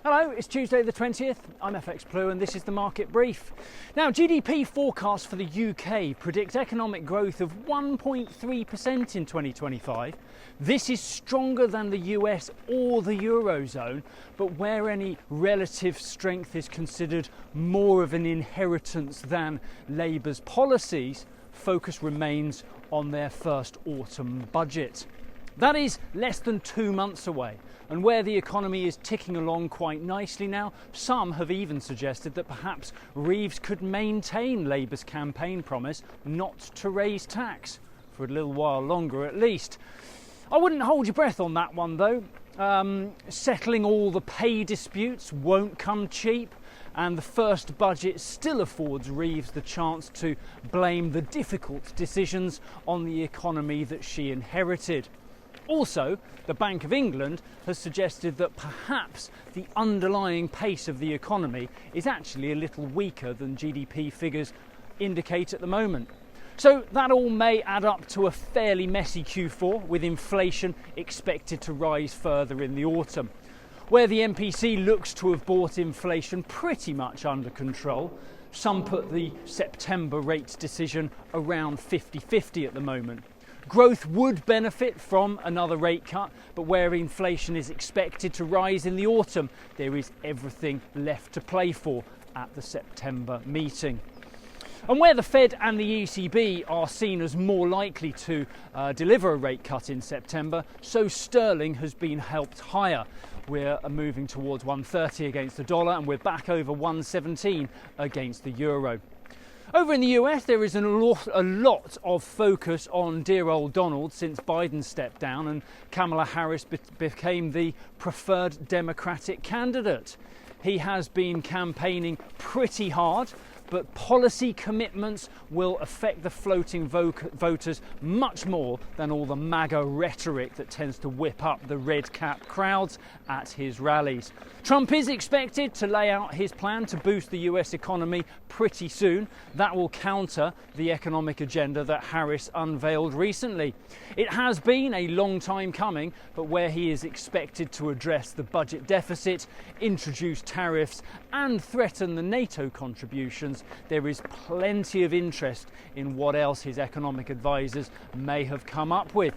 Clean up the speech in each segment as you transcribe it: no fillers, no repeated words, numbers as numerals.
Hello, it's Tuesday the 20th. I'm FxPlew and this is the market brief. Now, GDP forecasts for the UK predict economic growth of 1.3% in 2025. This is stronger than the US or the Eurozone, but where any relative strength is considered more of an inheritance than Labour's policies, focus remains on their first autumn budget. That is less than 2 months away, and where the economy is ticking along quite nicely now, some have even suggested that perhaps Reeves could maintain Labour's campaign promise not to raise tax, for a little while longer at least. I wouldn't hold your breath on that one though. Settling all the pay disputes won't come cheap, and the first budget still affords Reeves the chance to blame the difficult decisions on the economy that she inherited. Also, the Bank of England has suggested that perhaps the underlying pace of the economy is actually a little weaker than GDP figures indicate at the moment. So that all may add up to a fairly messy Q4, with inflation expected to rise further in the autumn. Where the MPC looks to have brought inflation pretty much under control, some put the September rate decision around 50-50 at the moment. Growth would benefit from another rate cut, but where inflation is expected to rise in the autumn, there is everything left to play for at the September meeting. And where the Fed and the ECB are seen as more likely to deliver a rate cut in September, so sterling has been helped higher. We're moving towards 130 against the dollar, and we're back over 117 against the euro. Over in the US, there is a lot of focus on dear old Donald since Biden stepped down and Kamala Harris became the preferred Democratic candidate. He has been campaigning pretty hard, but policy commitments will affect the floating voters much more than all the MAGA rhetoric that tends to whip up the red cap crowds at his rallies. Trump is expected to lay out his plan to boost the US economy pretty soon. That will counter the economic agenda that Harris unveiled recently. It has been a long time coming, but where he is expected to address the budget deficit, introduce tariffs and threaten the NATO contributions, there is plenty of interest in what else his economic advisors may have come up with.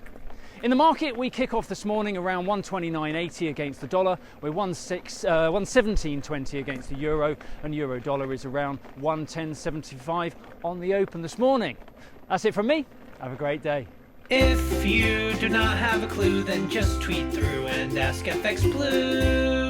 In the market, we kick off this morning around 129.80 against the dollar. We're 117.20 against the euro, and euro dollar is around 110.75 on the open this morning. That's it from me. Have a great day. If you do not have a clue, then just tweet through and ask FxPlew.